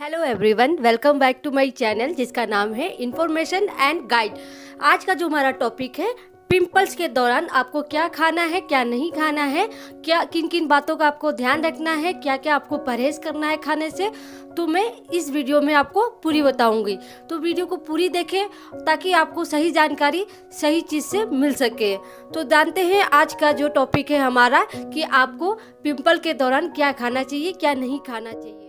Hello everyone, welcome back to my channel जिसका नाम है इन्फॉर्मेशन एंड गाइड। आज का जो हमारा टॉपिक है, पिंपल्स के दौरान आपको क्या खाना है, क्या नहीं खाना है, क्या किन किन बातों का आपको ध्यान रखना है, क्या क्या आपको परहेज करना है खाने से, तो मैं इस वीडियो में आपको पूरी बताऊंगी। तो वीडियो को पूरी देखें ताकि आपको सही जानकारी सही चीज़ से मिल सके। तो जानते हैं आज का जो टॉपिक है हमारा कि आपको पिंपल के दौरान क्या खाना चाहिए, क्या नहीं खाना चाहिए।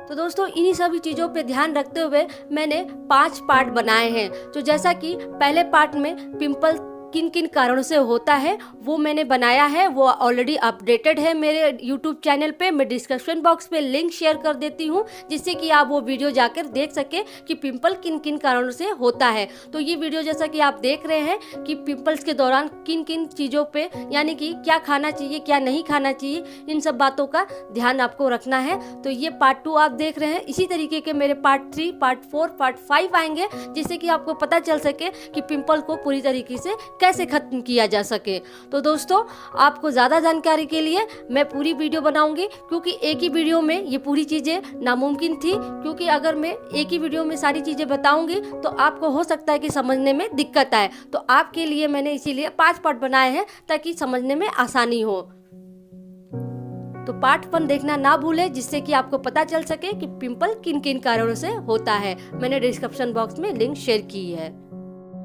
तो दोस्तों, इन्हीं सभी चीज़ों पे ध्यान रखते हुए मैंने 5 पार्ट बनाए हैं। तो जैसा कि पहले पार्ट में पिंपल किन किन कारणों से होता है वो मैंने बनाया है, वो ऑलरेडी अपडेटेड है मेरे YouTube चैनल पे। मैं डिस्क्रिप्शन बॉक्स पे लिंक शेयर कर देती हूँ जिससे कि आप वो वीडियो जाकर देख सके कि पिंपल किन किन कारणों से होता है। तो ये वीडियो जैसा कि आप देख रहे हैं कि पिंपल्स के दौरान किन किन चीज़ों पे, यानी कि क्या खाना चाहिए, क्या नहीं खाना चाहिए, इन सब बातों का ध्यान आपको रखना है। तो ये पार्ट 2 आप देख रहे हैं। इसी तरीके के मेरे पार्ट 3, पार्ट 4, पार्ट 5 आएंगे जिससे कि आपको पता चल सके कि पिंपल को पूरी तरीके से कैसे खत्म किया जा सके। तो दोस्तों, आपको ज़्यादा जानकारी के लिए मैं पूरी वीडियो बनाऊंगी, क्योंकि एक ही वीडियो में ये पूरी चीज़ें नामुमकिन थी। क्योंकि अगर मैं एक ही वीडियो में सारी चीज़ें बताऊंगी तो आपको हो सकता है कि समझने में दिक्कत आए। तो आपके लिए मैंने इसीलिए 5 पार्ट बनाए हैं ताकि समझने में आसानी हो। तो पार्ट 1 देखना ना भूलें जिससे कि आपको पता चल सके कि पिंपल किन किन कारणों से होता है। मैंने डिस्क्रिप्शन बॉक्स में लिंक शेयर की है।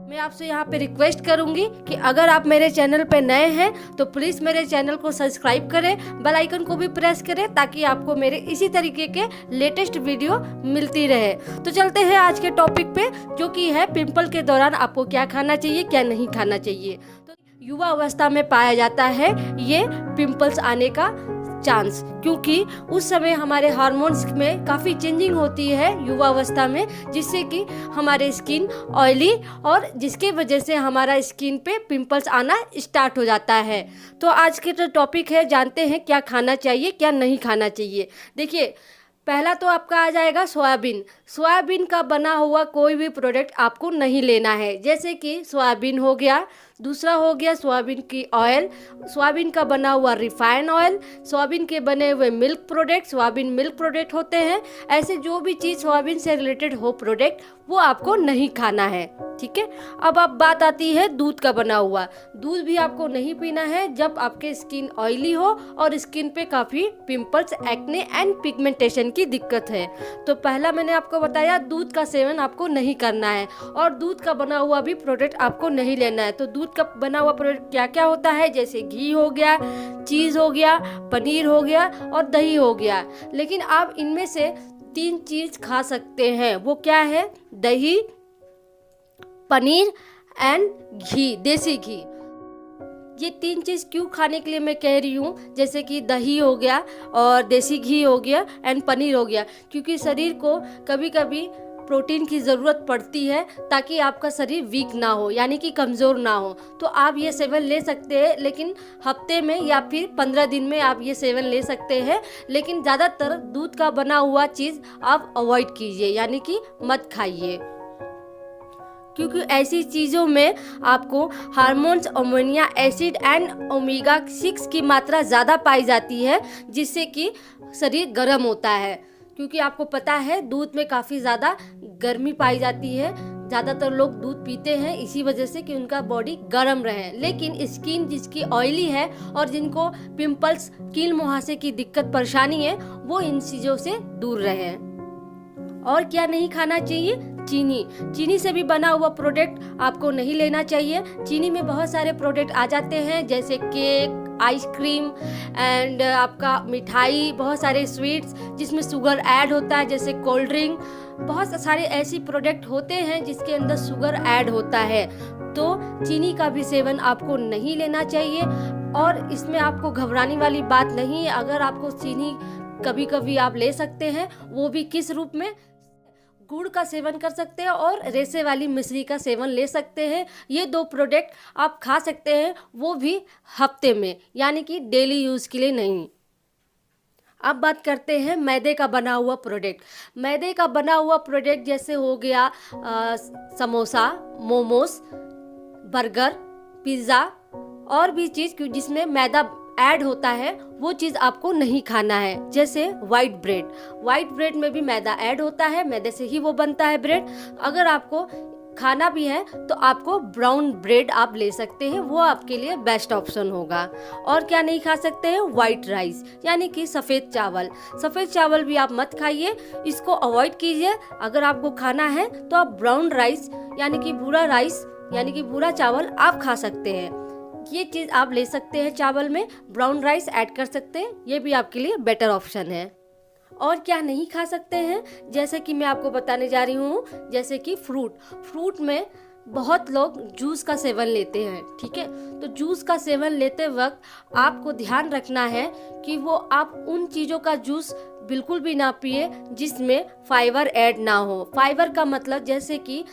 मैं आपसे यहाँ पे रिक्वेस्ट करूंगी कि अगर आप मेरे चैनल पे नए हैं तो प्लीज़ मेरे चैनल को सब्सक्राइब करें, बेल आइकन को भी प्रेस करें ताकि आपको मेरे इसी तरीके के लेटेस्ट वीडियो मिलती रहे। तो चलते हैं आज के टॉपिक पे, जो कि है पिंपल के दौरान आपको क्या खाना चाहिए, क्या नहीं खाना चाहिए। तो युवा अवस्था में पाया जाता है ये पिंपल्स आने का चांस, क्योंकि उस समय हमारे हार्मोन्स में काफ़ी चेंजिंग होती है युवा अवस्था में, जिससे कि हमारे स्किन ऑयली और जिसके वजह से हमारा स्किन पे पिंपल्स आना स्टार्ट हो जाता है। तो आज के जो टॉपिक है, जानते हैं क्या खाना चाहिए, क्या नहीं खाना चाहिए। देखिए, पहला तो आपका आ जाएगा सोयाबीन। सोयाबीन का बना हुआ कोई भी प्रोडक्ट आपको नहीं लेना है, जैसे कि सोयाबीन हो गया, दूसरा हो गया सोयाबीन की ऑयल, सोयाबीन का बना हुआ रिफाइन ऑयल, सोयाबीन के बने हुए milk product, soybean milk product होते हैं। ऐसे जो भी चीज़ सोयाबीन से रिलेटेड हो प्रोडक्ट, वो आपको नहीं खाना है, ठीक है। अब बात आती है दूध का बना हुआ। दूध भी आपको नहीं पीना है जब आपके स्किन ऑयली हो और स्किन पे काफ़ी पिंपल्स, एक्ने एंड पिगमेंटेशन की दिक्कत है। तो पहला मैंने आपको बताया, दूध का सेवन आपको नहीं करना है और दूध का बना हुआ भी प्रोडक्ट आपको नहीं लेना है। तो दूध का बना हुआ प्रोडक्ट क्या क्या होता है, जैसे घी हो गया, चीज़ हो गया, पनीर हो गया और दही हो गया। लेकिन आप इनमें से 3 चीज़ खा सकते हैं। वो क्या है? दही, पनीर एंड घी, देसी घी। ये 3 चीज़ क्यों खाने के लिए मैं कह रही हूँ, जैसे कि दही हो गया और देसी घी हो गया एंड पनीर हो गया, क्योंकि शरीर को कभी कभी प्रोटीन की ज़रूरत पड़ती है ताकि आपका शरीर वीक ना हो, यानी कि कमज़ोर ना हो। तो आप ये सेवन ले सकते हैं, लेकिन हफ्ते में या फिर 15 दिन में आप ये सेवन ले सकते हैं। लेकिन ज़्यादातर दूध का बना हुआ चीज़ आप अवॉइड कीजिए, यानी कि मत खाइए, क्योंकि ऐसी चीज़ों में आपको hormones, ammonia acid and omega 6 की मात्रा ज़्यादा पाई जाती है, जिससे कि शरीर गर्म होता है। क्योंकि आपको पता है दूध में काफ़ी ज़्यादा गर्मी पाई जाती है। ज़्यादातर लोग दूध पीते हैं इसी वजह से कि उनका बॉडी गर्म रहे। लेकिन स्किन जिसकी ऑयली है और जिनको पिंपल्स, कील मुहासे की दिक्कत परेशानी है, वो इन चीज़ों से दूर रहें। और क्या नहीं खाना चाहिए? चीनी। चीनी से भी बना हुआ प्रोडक्ट आपको नहीं लेना चाहिए। चीनी में बहुत सारे प्रोडक्ट आ जाते हैं, जैसे केक, आइसक्रीम एंड आपका मिठाई, बहुत सारे स्वीट्स जिसमें शुगर ऐड होता है, जैसे कोल्ड ड्रिंक। बहुत सारे ऐसी प्रोडक्ट होते हैं जिसके अंदर शुगर ऐड होता है। तो चीनी का भी सेवन आपको नहीं लेना चाहिए। और इसमें आपको घबराने वाली बात नहीं है। अगर आपको चीनी कभी कभी आप ले सकते हैं, वो भी किस रूप में? गुड़ का सेवन कर सकते हैं और रेसे वाली मिश्री का सेवन ले सकते हैं। ये 2 प्रोडक्ट आप खा सकते हैं, वो भी हफ्ते में, यानी कि डेली यूज़ के लिए नहीं। अब बात करते हैं मैदे का बना हुआ प्रोडक्ट। मैदे का बना हुआ प्रोडक्ट जैसे हो गया समोसा, मोमोस, बर्गर, पिज़्ज़ा और भी चीज़ जिसमें मैदा ऐड होता है वो चीज़ आपको नहीं खाना है। जैसे वाइट ब्रेड में भी मैदा ऐड होता है, मैदे से ही वो बनता है ब्रेड। अगर आपको खाना भी है तो आपको ब्राउन ब्रेड आप ले सकते हैं, वो आपके लिए बेस्ट ऑप्शन होगा। और क्या नहीं खा सकते हैं, वाइट राइस यानी कि सफ़ेद चावल भी आप मत खाइए, इसको अवॉइड कीजिए। अगर आपको खाना है तो आप ब्राउन राइस यानी कि भूरा चावल आप खा सकते हैं। ये चीज़ आप ले सकते हैं, चावल में ब्राउन राइस ऐड कर सकते हैं, ये भी आपके लिए बेटर ऑप्शन है। और क्या नहीं खा सकते हैं, जैसे कि मैं आपको बताने जा रही हूँ, जैसे कि फ्रूट में बहुत लोग जूस का सेवन लेते हैं, ठीक है। तो जूस का सेवन लेते वक्त आपको ध्यान रखना है कि वो आप उन चीज़ों का जूस बिल्कुल भी ना पिए जिसमें फाइबर ऐड ना हो। फाइबर का मतलब जैसे कि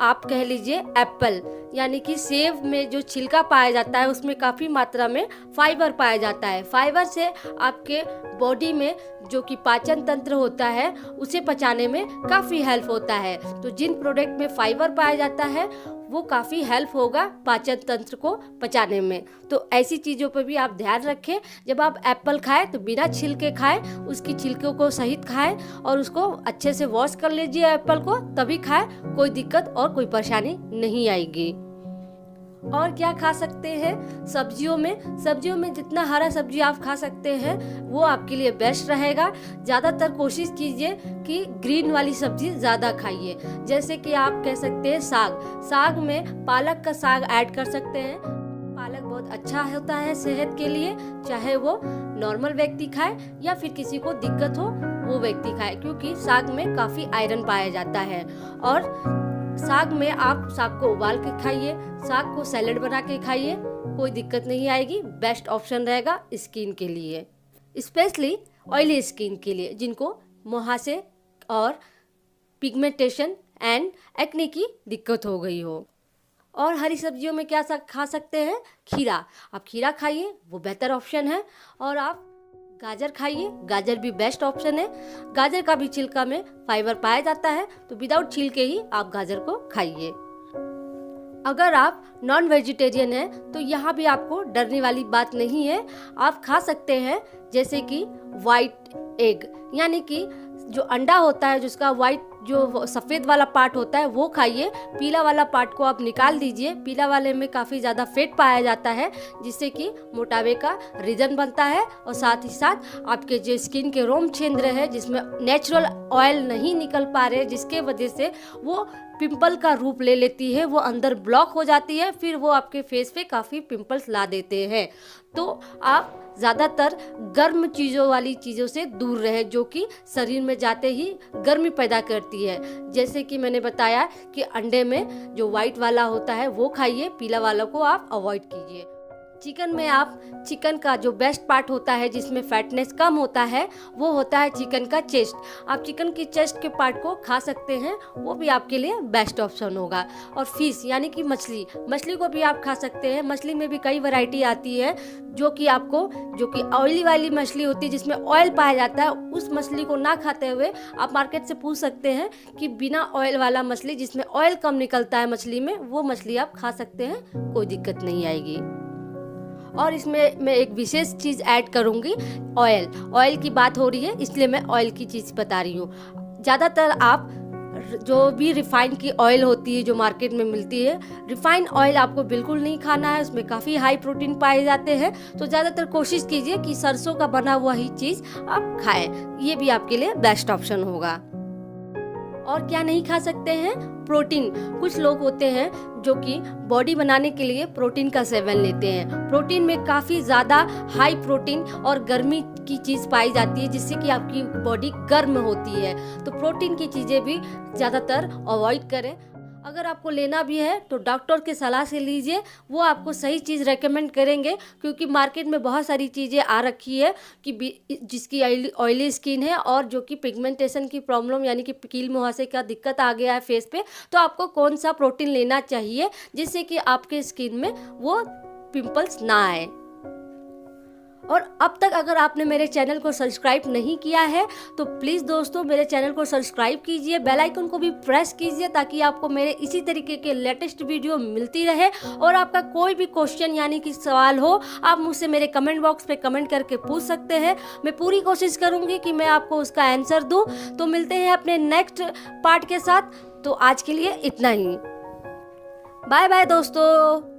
आप कह लीजिए एप्पल यानी कि सेब में जो छिलका पाया जाता है उसमें काफ़ी मात्रा में फाइबर पाया जाता है। फाइबर से आपके बॉडी में जो कि पाचन तंत्र होता है उसे पचाने में काफ़ी हेल्प होता है। तो जिन प्रोडक्ट में फाइबर पाया जाता है वो काफ़ी हेल्प होगा पाचन तंत्र को पचाने में। तो ऐसी चीज़ों पर भी आप ध्यान रखें। जब आप एप्पल खाएं तो बिना छिलके खाएं, उसकी छिलकों को सहित खाएं और उसको अच्छे से वॉश कर लीजिए एप्पल को, तभी खाएं, कोई दिक्कत और कोई परेशानी नहीं आएगी। और क्या खा सकते हैं, सब्जियों में जितना हरा सब्जी आप खा सकते हैं वो आपके लिए बेस्ट रहेगा। ज़्यादातर कोशिश कीजिए कि ग्रीन वाली सब्जी ज़्यादा खाइए। जैसे कि आप कह सकते हैं साग में पालक का साग ऐड कर सकते हैं। पालक बहुत अच्छा होता है सेहत के लिए, चाहे वो नॉर्मल व्यक्ति खाए या फिर किसी को दिक्कत हो वो व्यक्ति खाए, क्योंकि साग में काफ़ी आयरन पाया जाता है। और साग में आप साग को उबाल के खाइए, साग को सैलेड बना के खाइए, कोई दिक्कत नहीं आएगी, बेस्ट ऑप्शन रहेगा स्किन के लिए, स्पेशली ऑयली स्किन के लिए जिनको मुहासे और पिगमेंटेशन एंड एक्ने की दिक्कत हो गई हो। और हरी सब्जियों में क्या खा सकते हैं, खीरा। आप खीरा खाइए, वो बेहतर ऑप्शन है। और आप गाजर खाइए, गाजर भी बेस्ट ऑप्शन है। गाजर का भी छिलका में फाइबर पाया जाता है, तो विदाउट छिलके ही आप गाजर को खाइए। अगर आप नॉन वेजिटेरियन हैं तो यहाँ भी आपको डरने वाली बात नहीं है, आप खा सकते हैं। जैसे कि वाइट एग यानी कि जो अंडा होता है, जिसका वाइट जो सफ़ेद वाला पार्ट होता है वो खाइए, पीला वाला पार्ट को आप निकाल दीजिए। पीला वाले में काफ़ी ज़्यादा फैट पाया जाता है जिससे कि मोटापे का रीज़न बनता है, और साथ ही साथ आपके जो स्किन के रोम छिद्र है जिसमें नेचुरल ऑयल नहीं निकल पा रहे, जिसके वजह से वो पिंपल का रूप ले लेती है, वो अंदर ब्लॉक हो जाती है, फिर वो आपके फेस पे काफ़ी पिंपल्स ला देते हैं। तो आप ज़्यादातर गर्म चीज़ों वाली चीज़ों से दूर रहें जो कि शरीर में जाते ही गर्मी पैदा करती है। जैसे कि मैंने बताया कि अंडे में जो वाइट वाला होता है वो खाइए, पीला वाला को आप अवॉइड कीजिए। चिकन का जो बेस्ट पार्ट होता है जिसमें फैटनेस कम होता है वो होता है चिकन का चेस्ट। आप चिकन की चेस्ट के पार्ट को खा सकते हैं, वो भी आपके लिए बेस्ट ऑप्शन होगा। और फिश यानी कि मछली को भी आप खा सकते हैं। मछली में भी कई वैरायटी आती है जो कि ऑयली वाली मछली होती है जिसमें ऑयल पाया जाता है, उस मछली को ना खाते हुए आप मार्केट से पूछ सकते हैं कि बिना ऑयल वाला मछली जिसमें ऑयल कम निकलता है मछली में, वो मछली आप खा सकते हैं, कोई दिक्कत नहीं आएगी। और इसमें मैं एक विशेष चीज़ ऐड करूँगी, ऑयल की बात हो रही है इसलिए मैं ऑयल की चीज़ बता रही हूँ। ज़्यादातर आप जो भी रिफाइंड की ऑयल होती है जो मार्केट में मिलती है, रिफाइंड ऑयल आपको बिल्कुल नहीं खाना है, उसमें काफ़ी हाई प्रोटीन पाए जाते हैं। तो ज़्यादातर कोशिश कीजिए कि सरसों का बना हुआ ही चीज़ आप खाएं, ये भी आपके लिए बेस्ट ऑप्शन होगा। और क्या नहीं खा सकते हैं, प्रोटीन। कुछ लोग होते हैं जो कि बॉडी बनाने के लिए प्रोटीन का सेवन लेते हैं। प्रोटीन में काफ़ी ज़्यादा हाई प्रोटीन और गर्मी की चीज़ पाई जाती है जिससे कि आपकी बॉडी गर्म होती है। तो प्रोटीन की चीज़ें भी ज़्यादातर अवॉइड करें। अगर आपको लेना भी है तो डॉक्टर की सलाह से लीजिए, वो आपको सही चीज़ रेकमेंड करेंगे, क्योंकि मार्केट में बहुत सारी चीज़ें आ रखी है कि जिसकी ऑयली स्किन है और जो कि पिगमेंटेशन की प्रॉब्लम यानी कि कील मुहासे का दिक्कत आ गया है फेस पे, तो आपको कौन सा प्रोटीन लेना चाहिए जिससे कि आपके स्किन में वो पिंपल्स ना आए। और अब तक अगर आपने मेरे चैनल को सब्सक्राइब नहीं किया है तो प्लीज़ दोस्तों मेरे चैनल को सब्सक्राइब कीजिए, बेल आइकन को भी प्रेस कीजिए ताकि आपको मेरे इसी तरीके के लेटेस्ट वीडियो मिलती रहे। और आपका कोई भी क्वेश्चन यानी कि सवाल हो आप मुझसे मेरे कमेंट बॉक्स पे कमेंट करके पूछ सकते हैं। मैं पूरी कोशिश करूँगी कि मैं आपको उसका आंसर दूँ। तो मिलते हैं अपने नेक्स्ट पार्ट के साथ। तो आज के लिए इतना ही। बाय बाय दोस्तों।